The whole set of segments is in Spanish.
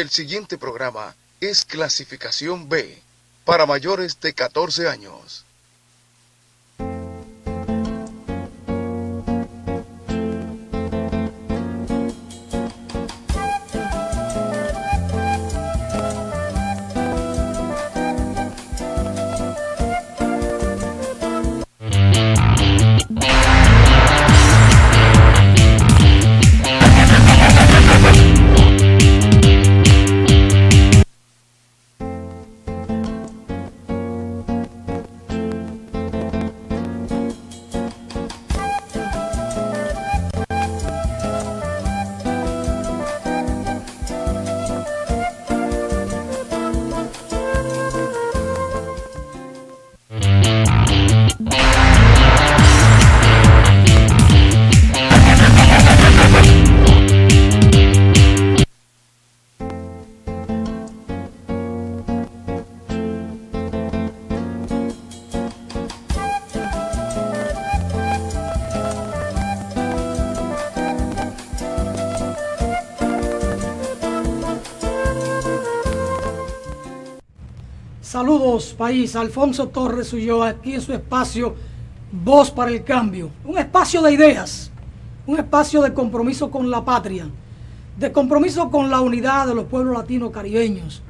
El siguiente programa es clasificación B, para mayores de 14 años. Saludos país, Alfonso Torres Ulloa, aquí en su espacio Voz para el Cambio, un espacio de ideas, un espacio de compromiso con la patria, de compromiso con la unidad de los pueblos latinos caribeños,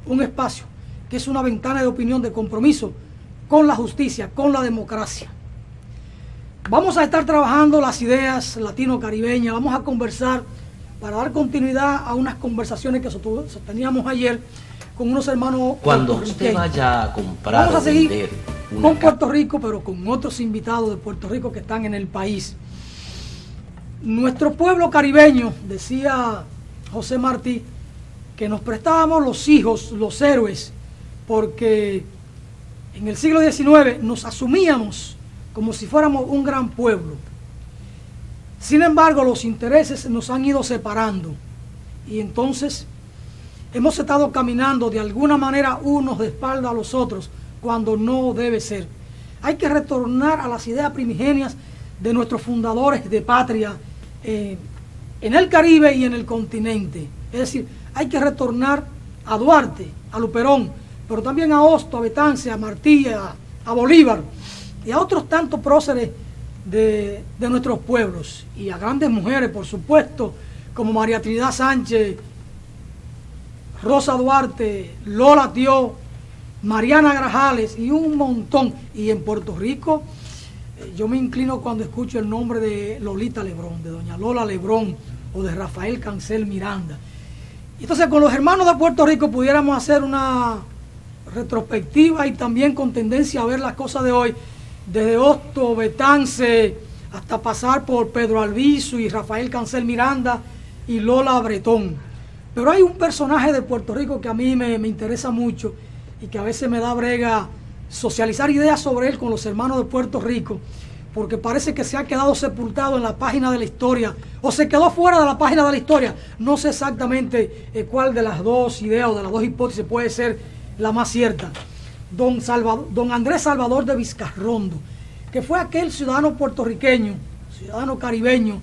un espacio que es una ventana de opinión, de compromiso con la justicia, con la democracia. Vamos a estar trabajando las ideas latino-caribeñas, vamos a conversar para dar continuidad a unas conversaciones que sosteníamos ayer con unos hermanos. Cuando usted vaya a comprar vamos a seguir o vender con Puerto Rico, pero con otros invitados de Puerto Rico que están en el país. Nuestro pueblo caribeño, decía José Martí, que nos prestábamos los hijos, los héroes, porque en el siglo XIX nos asumíamos como si fuéramos un gran pueblo. Sin embargo, los intereses nos han ido separando y entonces hemos estado caminando de alguna manera unos de espalda a los otros cuando no debe ser. Hay que retornar a las ideas primigenias de nuestros fundadores de patria en el Caribe y en el continente. Es decir, hay que retornar a Duarte, a Luperón, pero también a Hosto, a Betance, a Martí, a Bolívar y a otros tantos próceres de nuestros pueblos. Y a grandes mujeres, por supuesto, como María Trinidad Sánchez, Rosa Duarte, Lola Tió, Mariana Grajales y un montón. Y en Puerto Rico, yo me inclino cuando escucho el nombre de Lolita Lebrón, de doña Lola Lebrón o de Rafael Cancel Miranda. Entonces, con los hermanos de Puerto Rico pudiéramos hacer una retrospectiva y también con tendencia a ver las cosas de hoy, desde Hosto, Betance, hasta pasar por Pedro Albizu y Rafael Cancel Miranda y Lola Bretón. Pero hay un personaje de Puerto Rico que a mí me interesa mucho y que a veces me da brega socializar ideas sobre él con los hermanos de Puerto Rico, porque parece que se ha quedado sepultado en la página de la historia, o se quedó fuera de la página de la historia. No sé exactamente cuál de las dos ideas o de las dos hipótesis puede ser la más cierta. Don Andrés Salvador de Vizcarrondo, que fue aquel ciudadano puertorriqueño, ciudadano caribeño,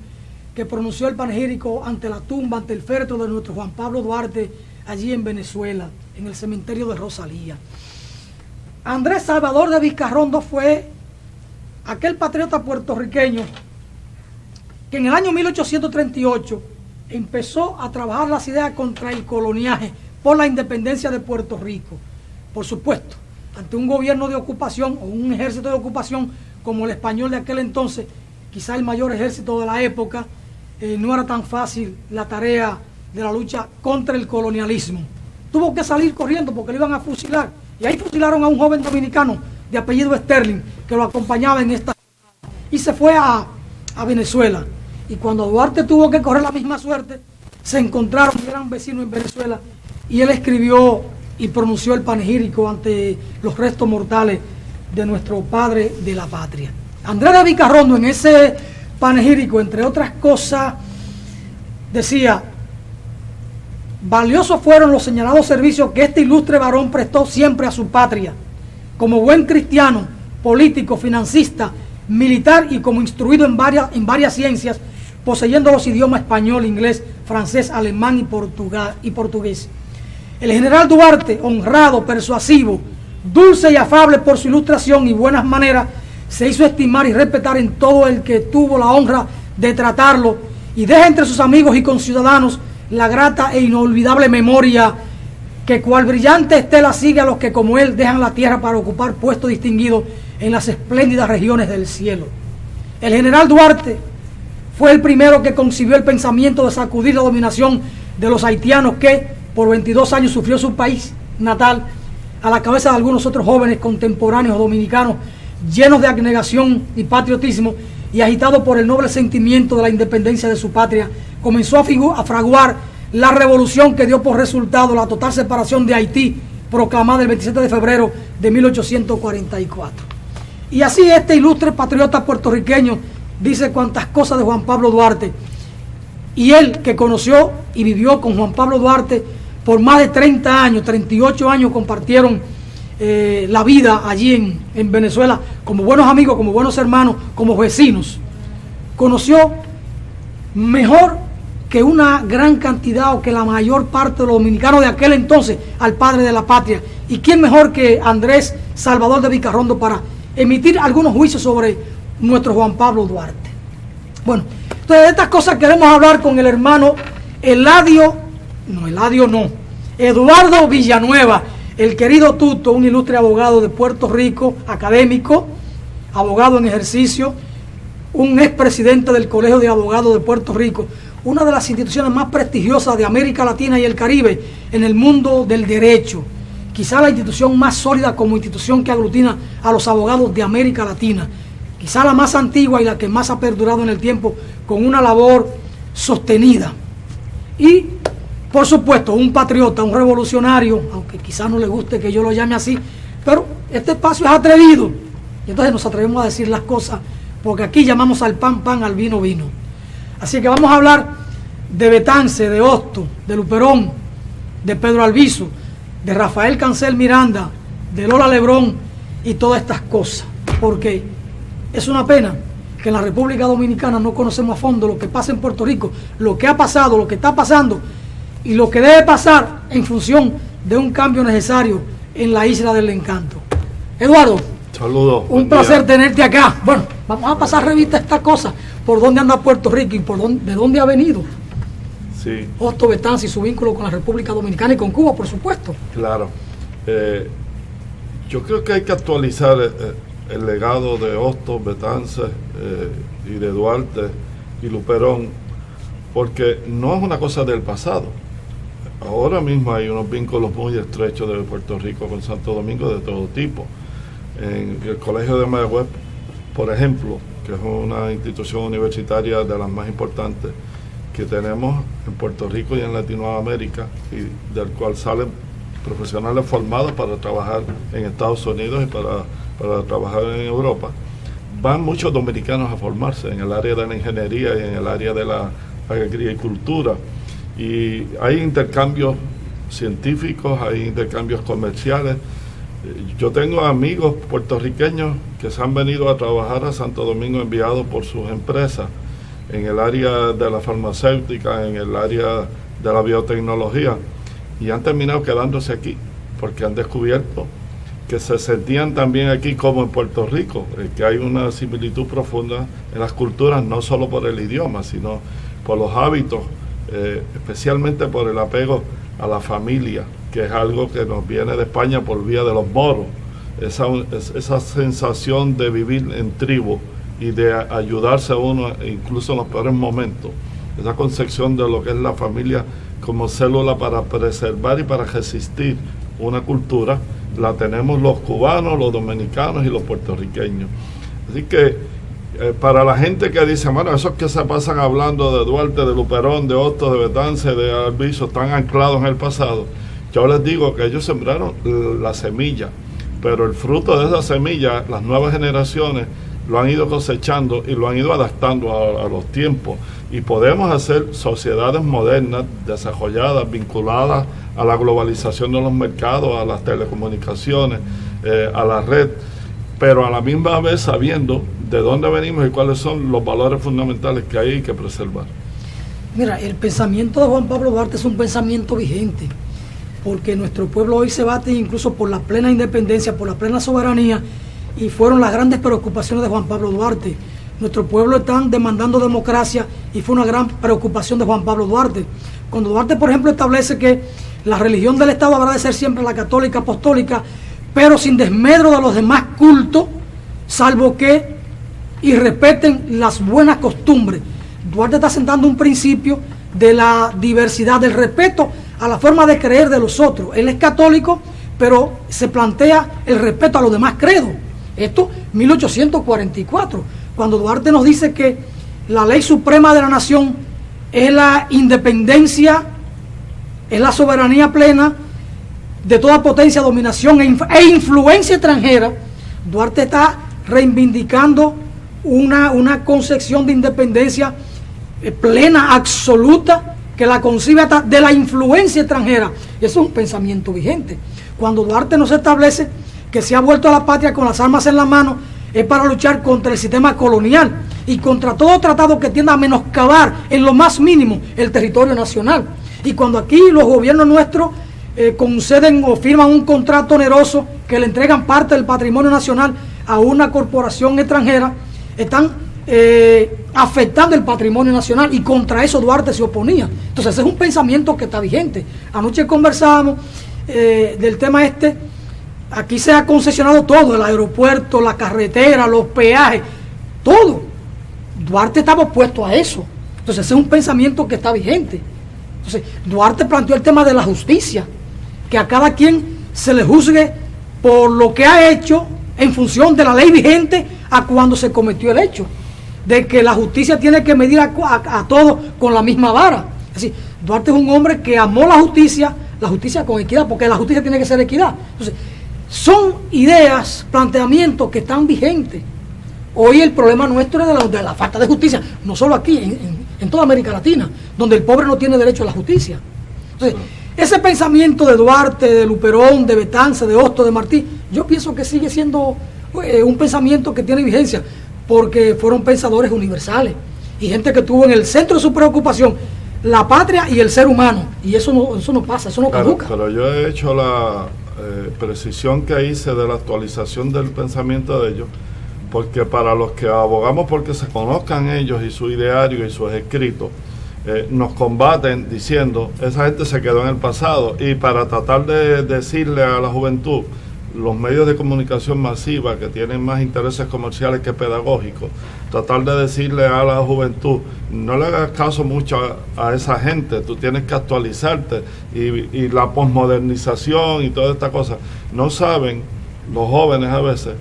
que pronunció el panegírico ante la tumba, ante el féretro de nuestro Juan Pablo Duarte, allí en Venezuela, en el cementerio de Rosalía. Andrés Salvador de Vizcarrondo fue aquel patriota puertorriqueño que en el año 1838 empezó a trabajar las ideas contra el coloniaje por la independencia de Puerto Rico. Por supuesto, ante un gobierno de ocupación o un ejército de ocupación como el español de aquel entonces, quizá el mayor ejército de la época, no era tan fácil la tarea de la lucha contra el colonialismo. Tuvo que salir corriendo porque lo iban a fusilar. Y ahí fusilaron a un joven dominicano de apellido Sterling, que lo acompañaba en esta. Y se fue a Venezuela. Y cuando Duarte tuvo que correr la misma suerte, se encontraron, eran vecinos en Venezuela, y él escribió y pronunció el panegírico ante los restos mortales de nuestro padre de la patria. Andrés de Vizcarrondo, en ese panegírico, entre otras cosas, decía: valiosos fueron los señalados servicios que este ilustre varón prestó siempre a su patria, como buen cristiano, político, financista, militar y como instruido en varias ciencias, poseyendo los idiomas español, inglés, francés, alemán y portugués. El general Duarte, honrado, persuasivo, dulce y afable por su ilustración y buenas maneras, se hizo estimar y respetar en todo el que tuvo la honra de tratarlo, y deja entre sus amigos y conciudadanos la grata e inolvidable memoria que cual brillante estela sigue a los que como él dejan la tierra para ocupar puestos distinguidos en las espléndidas regiones del cielo. El general Duarte fue el primero que concibió el pensamiento de sacudir la dominación de los haitianos que por 22 años sufrió su país natal, a la cabeza de algunos otros jóvenes contemporáneos dominicanos llenos de abnegación y patriotismo, y agitado por el noble sentimiento de la independencia de su patria, comenzó a fraguar la revolución que dio por resultado la total separación de Haití, proclamada el 27 de febrero de 1844. Y así este ilustre patriota puertorriqueño dice cuantas cosas de Juan Pablo Duarte, y él que conoció y vivió con Juan Pablo Duarte por más de 30 años, 38 años compartieron la vida allí en Venezuela, como buenos amigos, como buenos hermanos, como vecinos. Conoció mejor que una gran cantidad o que la mayor parte de los dominicanos de aquel entonces al padre de la patria. ¿Y quién mejor que Andrés Salvador de Vicarrondo para emitir algunos juicios sobre nuestro Juan Pablo Duarte? Bueno, entonces de estas cosas queremos hablar con el hermano Eduardo Villanueva, el querido Tuto, un ilustre abogado de Puerto Rico, académico, abogado en ejercicio, un expresidente del Colegio de Abogados de Puerto Rico, una de las instituciones más prestigiosas de América Latina y el Caribe en el mundo del derecho, quizá la institución más sólida como institución que aglutina a los abogados de América Latina, quizá la más antigua y la que más ha perdurado en el tiempo con una labor sostenida. Y por supuesto, un patriota, un revolucionario, aunque quizás no le guste que yo lo llame así, pero este espacio es atrevido. Y entonces nos atrevemos a decir las cosas, porque aquí llamamos al pan, pan, al vino, vino. Así que vamos a hablar de Betance, de Hosto, de Luperón, de Pedro Albizu, de Rafael Cancel Miranda, de Lola Lebrón y todas estas cosas. Porque es una pena que en la República Dominicana no conocemos a fondo lo que pasa en Puerto Rico, lo que ha pasado, lo que está pasando, y lo que debe pasar en función de un cambio necesario en la Isla del Encanto. Eduardo, saludos. Un placer tenerte acá. Bueno, vamos a pasar revista a esta cosa, por dónde anda Puerto Rico y de dónde ha venido. Sí. Hosto Betance y su vínculo con la República Dominicana y con Cuba, por supuesto. Claro. Yo creo que hay que actualizar el legado de Hosto, Betance y de Duarte y Luperón, porque no es una cosa del pasado. Ahora mismo hay unos vínculos muy estrechos de Puerto Rico con Santo Domingo de todo tipo. En el Colegio de Mayagüez, por ejemplo, que es una institución universitaria de las más importantes que tenemos en Puerto Rico y en Latinoamérica, y del cual salen profesionales formados para trabajar en Estados Unidos y para trabajar en Europa, van muchos dominicanos a formarse en el área de la ingeniería y en el área de la agricultura. Y hay intercambios científicos, hay intercambios comerciales. Yo tengo amigos puertorriqueños que se han venido a trabajar a Santo Domingo enviados por sus empresas en el área de la farmacéutica, en el área de la biotecnología, y han terminado quedándose aquí porque han descubierto que se sentían también aquí como en Puerto Rico, que hay una similitud profunda en las culturas, no solo por el idioma, sino por los hábitos, especialmente por el apego a la familia, que es algo que nos viene de España por vía de los moros, esa sensación de vivir en tribu y de ayudarse a uno incluso en los peores momentos, esa concepción de lo que es la familia como célula para preservar y para resistir una cultura, la tenemos los cubanos, los dominicanos y los puertorriqueños. Así que para la gente que dice, bueno, esos que se pasan hablando de Duarte, de Luperón, de Hosto, de Betance, de Albizu, están anclados en el pasado, yo les digo que ellos sembraron la semilla, pero el fruto de esa semilla, las nuevas generaciones lo han ido cosechando y lo han ido adaptando a los tiempos, y podemos hacer sociedades modernas, desarrolladas, vinculadas a la globalización de los mercados, a las telecomunicaciones, a la red, pero a la misma vez sabiendo de dónde venimos y cuáles son los valores fundamentales que hay que preservar. Mira, el pensamiento de Juan Pablo Duarte es un pensamiento vigente, porque nuestro pueblo hoy se bate incluso por la plena independencia, por la plena soberanía, y fueron las grandes preocupaciones de Juan Pablo Duarte. Nuestro pueblo está demandando democracia y fue una gran preocupación de Juan Pablo Duarte. Cuando Duarte, por ejemplo, establece que la religión del Estado habrá de ser siempre la católica apostólica, pero sin desmedro de los demás cultos, salvo que y respeten las buenas costumbres. Duarte está sentando un principio de la diversidad, del respeto a la forma de creer de los otros. Él es católico, pero se plantea el respeto a los demás credos. Esto 1844, cuando Duarte nos dice que la ley suprema de la nación es la independencia, es la soberanía plena de toda potencia, dominación e influencia extranjera. Duarte está reivindicando una concepción de independencia plena, absoluta, que la concibe hasta de la influencia extranjera. Eso es un pensamiento vigente. Cuando Duarte nos establece que se ha vuelto a la patria con las armas en la mano, es para luchar contra el sistema colonial y contra todo tratado que tienda a menoscabar en lo más mínimo el territorio nacional. Y cuando aquí los gobiernos nuestros conceden o firman un contrato oneroso que le entregan parte del patrimonio nacional a una corporación extranjera, están afectando el patrimonio nacional, y contra eso Duarte se oponía. Entonces ese es un pensamiento que está vigente. Anoche conversábamos del tema este. Aquí se ha concesionado todo, el aeropuerto, la carretera, los peajes, todo. Duarte estaba opuesto a eso. Entonces ese es un pensamiento que está vigente. Entonces Duarte planteó el tema de la justicia, que a cada quien se le juzgue por lo que ha hecho en función de la ley vigente a cuando se cometió el hecho, de que la justicia tiene que medir a todos con la misma vara. Es decir, Duarte es un hombre que amó la justicia con equidad, porque la justicia tiene que ser equidad. Entonces, son ideas, planteamientos que están vigentes. Hoy el problema nuestro es de la falta de justicia, no solo aquí, en toda América Latina, donde el pobre no tiene derecho a la justicia. Entonces, ese pensamiento de Duarte, de Luperón, de Betances, de Hostos, de Martí, yo pienso que sigue siendo un pensamiento que tiene vigencia, porque fueron pensadores universales y gente que tuvo en el centro de su preocupación la patria y el ser humano, y eso no pasa, eso no caduca. Pero yo he hecho la precisión que hice de la actualización del pensamiento de ellos, porque para los que abogamos porque se conozcan ellos y su ideario y sus escritos, nos combaten diciendo esa gente se quedó en el pasado, y para tratar de decirle a la juventud, los medios de comunicación masiva que tienen más intereses comerciales que pedagógicos, tratar de decirle a la juventud, no le hagas caso mucho a esa gente, tú tienes que actualizarte, y la posmodernización y toda esta cosa. No saben los jóvenes a veces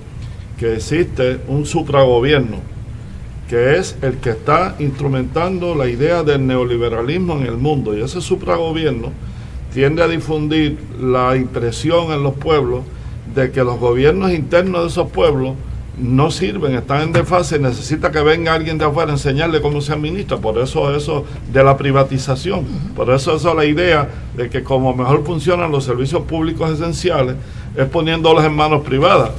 que existe un supragobierno, que es el que está instrumentando la idea del neoliberalismo en el mundo, y ese supragobierno tiende a difundir la impresión en los pueblos de que los gobiernos internos de esos pueblos no sirven, están en desfase, y necesita que venga alguien de afuera a enseñarle cómo se administra. Por eso de la privatización, por eso la idea de que como mejor funcionan los servicios públicos esenciales es poniéndolos en manos privadas.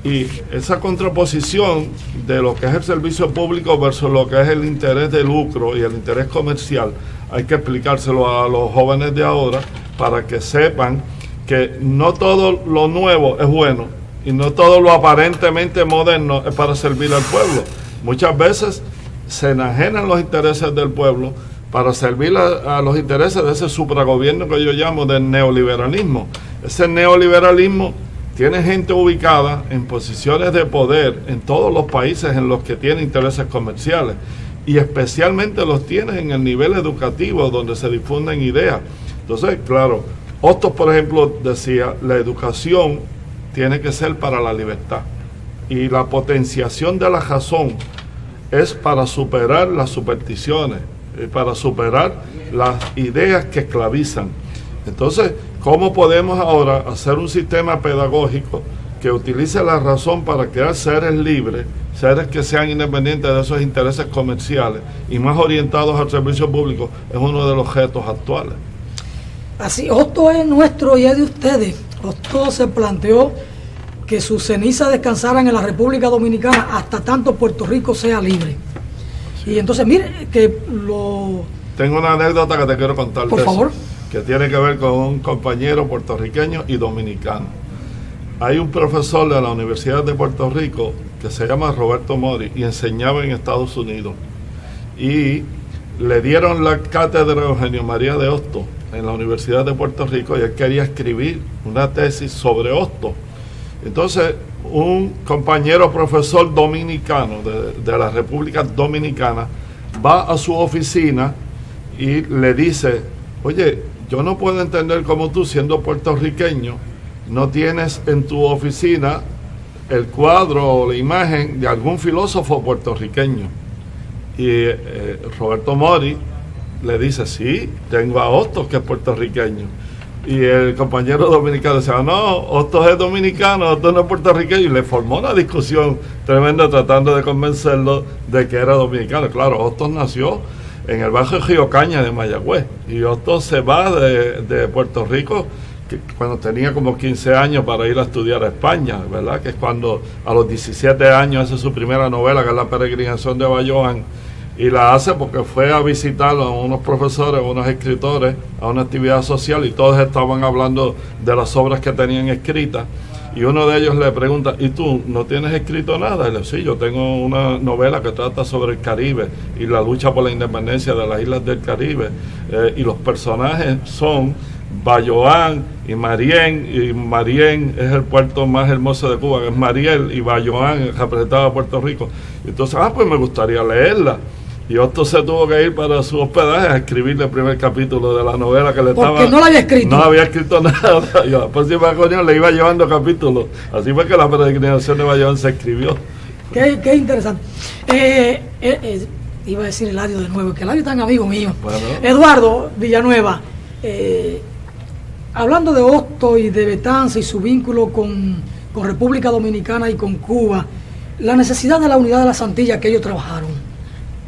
Y esa contraposición de lo que es el servicio público versus lo que es el interés de lucro y el interés comercial, hay que explicárselo a los jóvenes de ahora para que sepan que no todo lo nuevo es bueno y no todo lo aparentemente moderno es para servir al pueblo. Muchas veces se enajenan los intereses del pueblo para servir a los intereses de ese supragobierno que yo llamo del neoliberalismo. Ese neoliberalismo tiene gente ubicada en posiciones de poder en todos los países en los que tiene intereses comerciales, y especialmente los tiene en el nivel educativo donde se difunden ideas. Entonces, claro, Hostos, por ejemplo, decía, la educación tiene que ser para la libertad, y la potenciación de la razón es para superar las supersticiones, para superar las ideas que esclavizan. Entonces, ¿cómo podemos ahora hacer un sistema pedagógico que utilice la razón para crear seres libres, seres que sean independientes de esos intereses comerciales y más orientados al servicio público? Es uno de los retos actuales. Así, Hostos es nuestro y es de ustedes. Hostos se planteó que sus cenizas descansaran en la República Dominicana hasta tanto Puerto Rico sea libre. Y entonces, mire, que lo... Tengo una anécdota que te quiero contar. Por favor. Que tiene que ver con un compañero puertorriqueño y dominicano. Hay un profesor de la Universidad de Puerto Rico que se llama Roberto Mori y enseñaba en Estados Unidos. Y le dieron la cátedra a Eugenio María de Hostos en la Universidad de Puerto Rico y él quería escribir una tesis sobre Hostos. Entonces, un compañero profesor dominicano de la República Dominicana va a su oficina y le dice: oye, yo no puedo entender cómo tú, siendo puertorriqueño, no tienes en tu oficina el cuadro o la imagen de algún filósofo puertorriqueño. Y Roberto Mori le dice: sí, tengo a Hostos, que es puertorriqueño. Y el compañero dominicano decía: no, Hostos es dominicano, Hostos no es puertorriqueño. Y le formó una discusión tremenda tratando de convencerlo de que era dominicano. Claro, Hostos nació en el barrio Río Caña de Mayagüez. Y Hostos se va de Puerto Rico cuando tenía como 15 años para ir a estudiar a España, ¿verdad? Que es cuando a los 17 años hace su primera novela, que es La peregrinación de Bayoán. Y la hace porque fue a visitar a unos profesores, a unos escritores, a una actividad social, y todos estaban hablando de las obras que tenían escritas. Y uno de ellos le pregunta: ¿y tú no tienes escrito nada? Y le dice: sí, yo tengo una novela que trata sobre el Caribe y la lucha por la independencia de las islas del Caribe. Y los personajes son Bayoán y Marién es el puerto más hermoso de Cuba, que es Mariel, y Bayoán representaba a Puerto Rico. Y entonces, pues me gustaría leerla. Y Hostos se tuvo que ir para su hospedaje a escribirle el primer capítulo de la novela que le estaba... Porque no la había escrito. No había escrito nada. Y la próxima reunión le iba llevando capítulos. Así fue que La peregrinación de Bayoán se escribió. Qué interesante. Iba a decir Eladio de nuevo, que Eladio es tan amigo mío. Bueno. Eduardo Villanueva, hablando de Hostos y de Betances y su vínculo con República Dominicana y con Cuba, la necesidad de la unidad de las Antillas que ellos trabajaron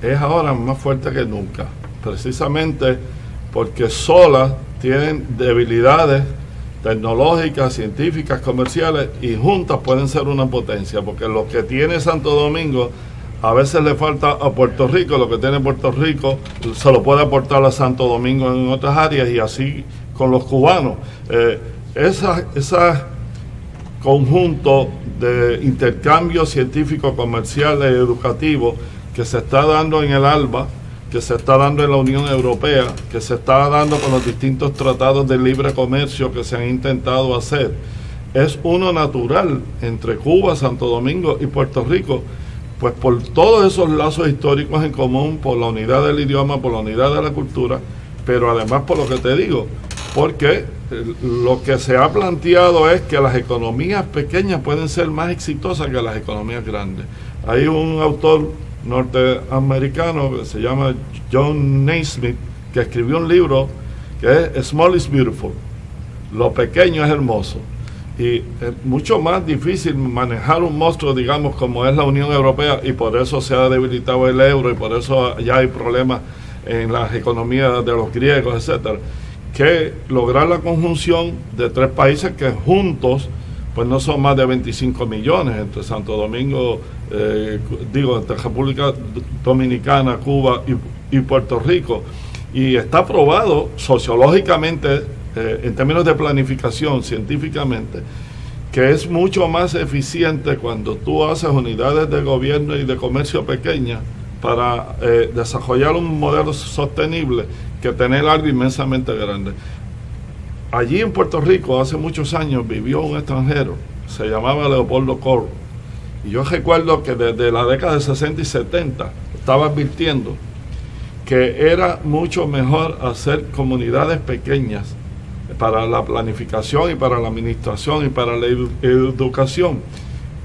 es ahora más fuerte que nunca, precisamente porque solas tienen debilidades tecnológicas, científicas, comerciales, y juntas pueden ser una potencia, porque lo que tiene Santo Domingo a veces le falta a Puerto Rico, lo que tiene Puerto Rico se lo puede aportar a Santo Domingo en otras áreas, y así con los cubanos. Esa conjunto de intercambio científico, comercial y educativo que se está dando en el ALBA, que se está dando en la Unión Europea, que se está dando con los distintos tratados de libre comercio que se han intentado hacer, es uno natural entre Cuba, Santo Domingo y Puerto Rico, pues por todos esos lazos históricos en común, por la unidad del idioma, por la unidad de la cultura, pero además por lo que te digo, porque lo que se ha planteado es que las economías pequeñas pueden ser más exitosas que las economías grandes. Hay un autor norteamericano que se llama John Naismith, que escribió un libro que es Small is Beautiful, lo pequeño es hermoso, y es mucho más difícil manejar un monstruo, digamos, como es la Unión Europea, y por eso se ha debilitado el euro, y por eso ya hay problemas en las economías de los griegos, etcétera, que lograr la conjunción de tres países que juntos pues no son más de 25 millones entre Santo Domingo, entre República Dominicana, Cuba y Puerto Rico. Y está probado sociológicamente, en términos de planificación, científicamente, que es mucho más eficiente cuando tú haces unidades de gobierno y de comercio pequeñas para desarrollar un modelo sostenible que tener algo inmensamente grande. Allí en Puerto Rico, hace muchos años, vivió un extranjero, se llamaba Leopoldo Corro. Y yo recuerdo que desde la década de 60 y 70 estaba advirtiendo que era mucho mejor hacer comunidades pequeñas para la planificación y para la administración y para la educación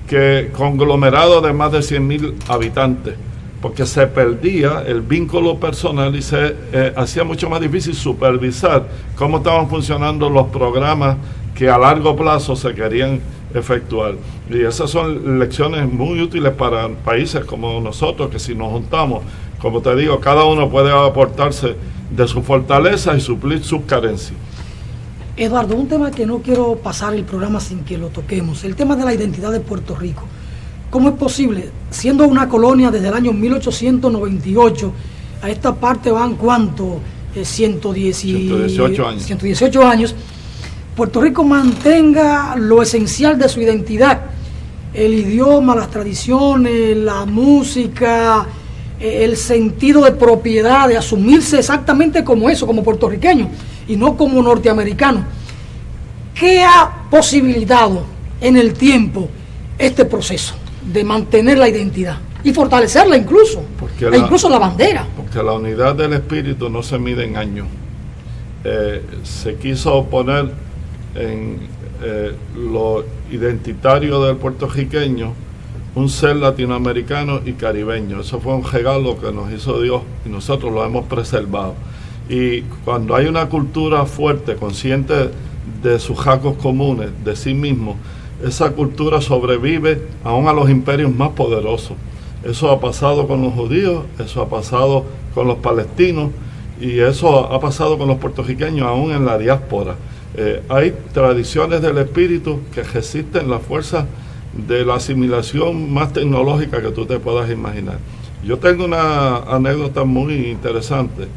que conglomerados de más de 100,000 habitantes, porque se perdía el vínculo personal y se hacía mucho más difícil supervisar cómo estaban funcionando los programas que a largo plazo se querían efectuar. Y esas son lecciones muy útiles para países como nosotros, que si nos juntamos, como te digo, cada uno puede aportarse de su fortaleza y suplir sus carencias. Eduardo, un tema que no quiero pasar el programa sin que lo toquemos, el tema de la identidad de Puerto Rico. ¿Cómo es posible, siendo una colonia desde el año 1898, a esta parte van cuánto, 118 años. 118 años, Puerto Rico mantenga lo esencial de su identidad, el idioma, las tradiciones, la música, el sentido de propiedad, de asumirse exactamente como eso, como puertorriqueño y no como norteamericano? ¿Qué ha posibilitado en el tiempo este proceso de mantener la identidad y fortalecerla incluso, incluso la bandera? Porque la unidad del espíritu no se mide en años. Se quiso poner en lo identitario del puertorriqueño un ser latinoamericano y caribeño. Eso fue un regalo que nos hizo Dios y nosotros lo hemos preservado. Y cuando hay una cultura fuerte, consciente de sus rasgos comunes, de sí mismo, esa cultura sobrevive aún a los imperios más poderosos. Eso ha pasado con los judíos, eso ha pasado con los palestinos y eso ha pasado con los puertorriqueños aún en la diáspora. Hay tradiciones del espíritu que resisten la fuerza de la asimilación más tecnológica que tú te puedas imaginar. Yo tengo una anécdota muy interesante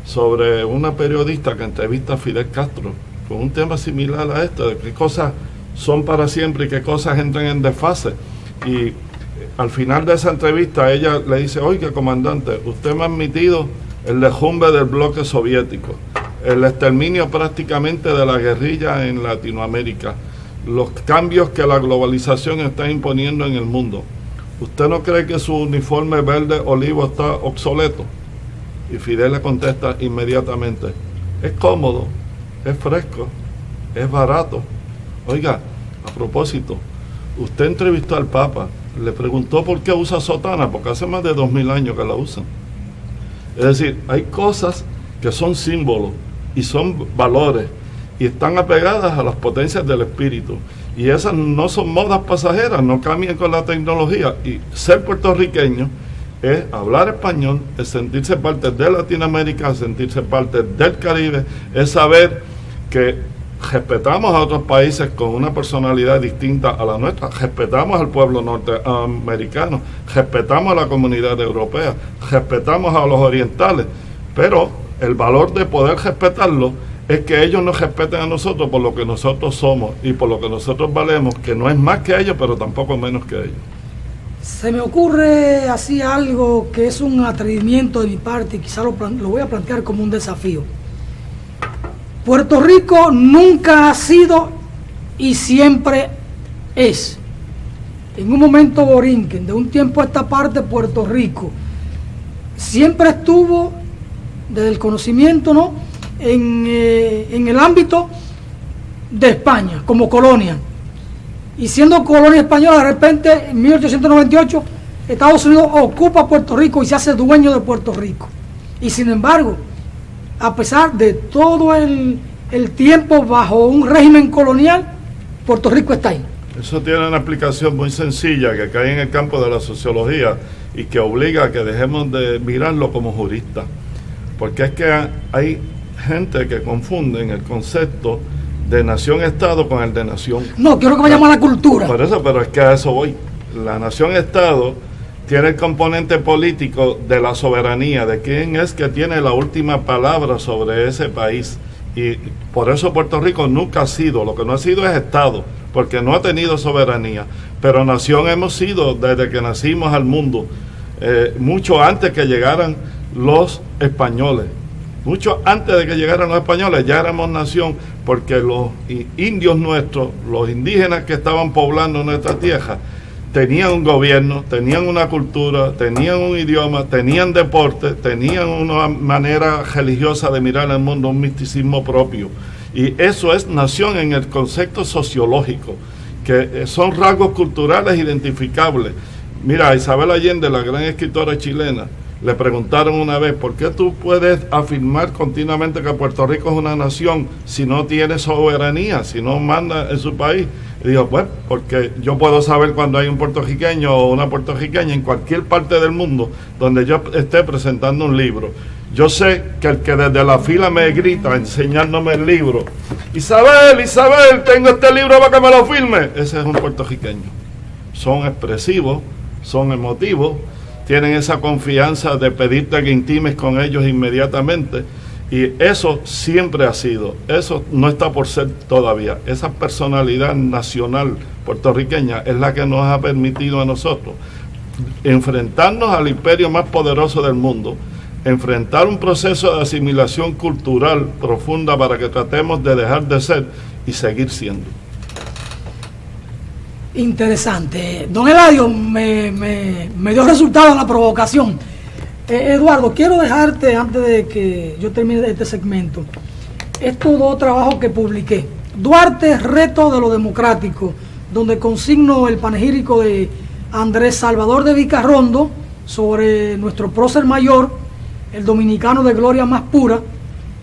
sobre una periodista que entrevista a Fidel Castro con un tema similar a este, de qué cosas son para siempre y qué cosas entran en desfase. Y al final de esa entrevista ella le dice: oiga, comandante, usted me ha admitido el derrumbe del bloque soviético, el exterminio prácticamente de la guerrilla en Latinoamérica, los cambios que la globalización está imponiendo en el mundo. ¿Usted no cree que su uniforme verde olivo está obsoleto? Y Fidel le contesta inmediatamente: es cómodo, es fresco, es barato. Oiga, a propósito, usted entrevistó al Papa, le preguntó por qué usa sotana, porque hace más de 2000 años que la usan. Es decir, hay cosas que son símbolos y son valores y están apegadas a las potencias del espíritu, y esas no son modas pasajeras, no cambian con la tecnología. Y ser puertorriqueño es hablar español, es sentirse parte de Latinoamérica, es sentirse parte del Caribe, es saber que respetamos a otros países con una personalidad distinta a la nuestra, respetamos al pueblo norteamericano, respetamos a la comunidad europea, respetamos a los orientales, pero el valor de poder respetarlo es que ellos nos respeten a nosotros por lo que nosotros somos y por lo que nosotros valemos, que no es más que ellos, pero tampoco menos que ellos. Se me ocurre así algo que es un atrevimiento de mi parte y quizá lo voy a plantear como un desafío. Puerto Rico nunca ha sido y siempre es, en un momento borinquen, de un tiempo a esta parte, Puerto Rico siempre estuvo, desde el conocimiento, ¿no?, en el ámbito de España, como colonia. Y siendo colonia española, de repente, en 1898, Estados Unidos ocupa Puerto Rico y se hace dueño de Puerto Rico. Y sin embargo, a pesar de todo el tiempo bajo un régimen colonial, Puerto Rico está ahí. Eso tiene una explicación muy sencilla que cae en el campo de la sociología y que obliga a que dejemos de mirarlo como juristas. Porque es que hay gente que confunden el concepto de nación-estado con el de nación. No, quiero que vayamos a la cultura. Por eso, pero es que a eso voy. La nación-estado tiene el componente político de la soberanía, de quién es que tiene la última palabra sobre ese país. Y por eso Puerto Rico nunca ha sido, lo que no ha sido es Estado, porque no ha tenido soberanía. Pero nación hemos sido desde que nacimos al mundo, mucho antes que llegaran los españoles. Mucho antes de que llegaran los españoles ya éramos nación, porque los indios nuestros, los indígenas que estaban poblando nuestra tierra, tenían un gobierno, tenían una cultura, tenían un idioma, tenían deporte, tenían una manera religiosa de mirar el mundo, un misticismo propio. Y eso es nación en el concepto sociológico, que son rasgos culturales identificables. Mira, Isabel Allende, la gran escritora chilena, le preguntaron una vez: ¿por qué tú puedes afirmar continuamente que Puerto Rico es una nación si no tiene soberanía, si no manda en su país? Y digo, bueno, porque yo puedo saber cuando hay un puertorriqueño o una puertorriqueña en cualquier parte del mundo donde yo esté presentando un libro. Yo sé que el que desde la fila me grita enseñándome el libro, Isabel, tengo este libro para que me lo firme, ese es un puertorriqueño. Son expresivos, son emotivos, tienen esa confianza de pedirte que intimes con ellos inmediatamente, y eso siempre ha sido, eso no está por ser todavía. Esa personalidad nacional puertorriqueña es la que nos ha permitido a nosotros enfrentarnos al imperio más poderoso del mundo, enfrentar un proceso de asimilación cultural profunda para que tratemos de dejar de ser y seguir siendo. Interesante. Don Eladio, me dio resultado la provocación. Eduardo, quiero dejarte, antes de que yo termine este segmento, estos dos trabajos que publiqué. Duarte, Reto de lo Democrático, donde consigno el panegírico de Andrés Salvador de Vicarrondo sobre nuestro prócer mayor, el dominicano de gloria más pura,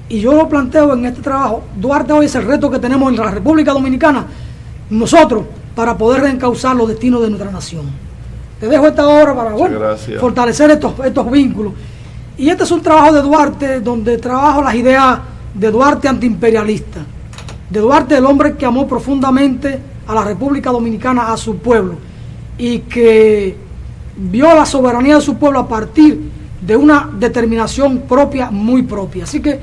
y yo lo planteo en este trabajo. Duarte hoy es el reto que tenemos en la República Dominicana, nosotros, para poder reencauzar los destinos de nuestra nación. Te dejo esta obra para fortalecer estos vínculos. Y este es un trabajo de Duarte, donde trabajo las ideas de Duarte antiimperialista, de Duarte, el hombre que amó profundamente a la República Dominicana, a su pueblo, y que vio la soberanía de su pueblo a partir de una determinación propia, muy propia. Así que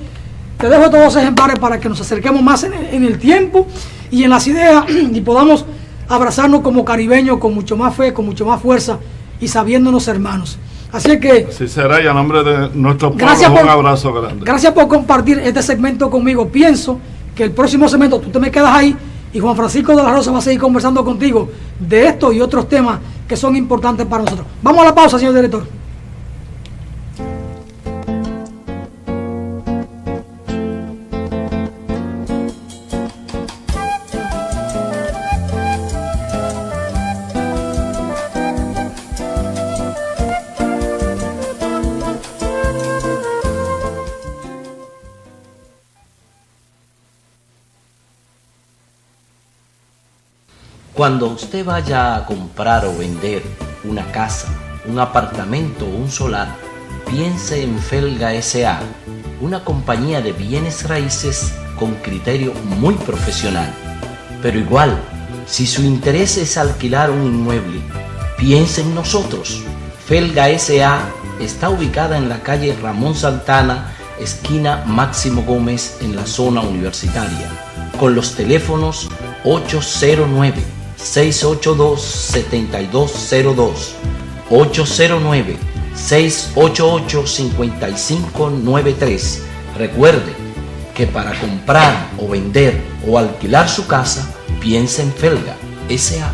te dejo estos dos ejemplares para que nos acerquemos más en el tiempo y en las ideas, y podamos abrazarnos como caribeños con mucho más fe, con mucho más fuerza y sabiéndonos hermanos. Así que así será, y a nombre de nuestro pueblo un abrazo grande. Gracias por compartir este segmento conmigo. Pienso que el próximo segmento tú te me quedas ahí y Juan Francisco de la Rosa va a seguir conversando contigo de esto y otros temas que son importantes para nosotros. Vamos a la pausa, señor director. Cuando usted vaya a comprar o vender una casa, un apartamento o un solar, piense en Felga S.A., una compañía de bienes raíces con criterio muy profesional. Pero igual, si su interés es alquilar un inmueble, piense en nosotros. Felga S.A. está ubicada en la calle Ramón Santana, esquina Máximo Gómez, en la zona universitaria, con los teléfonos 809-682-7202, 809-688-5593. Recuerde que para comprar o vender o alquilar su casa, piense en Felga S.A.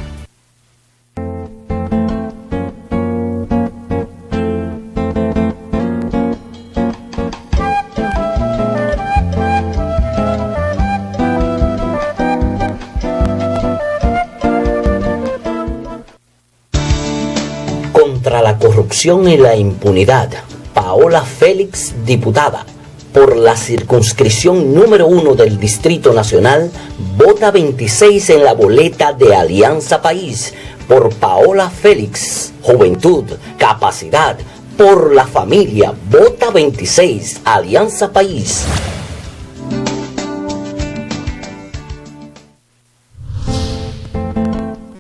Contra la corrupción y la impunidad, Paola Félix, diputada por la circunscripción número 1 del Distrito Nacional, vota 26 en la boleta de Alianza País por Paola Félix. Juventud, capacidad, por la familia, vota 26, Alianza País.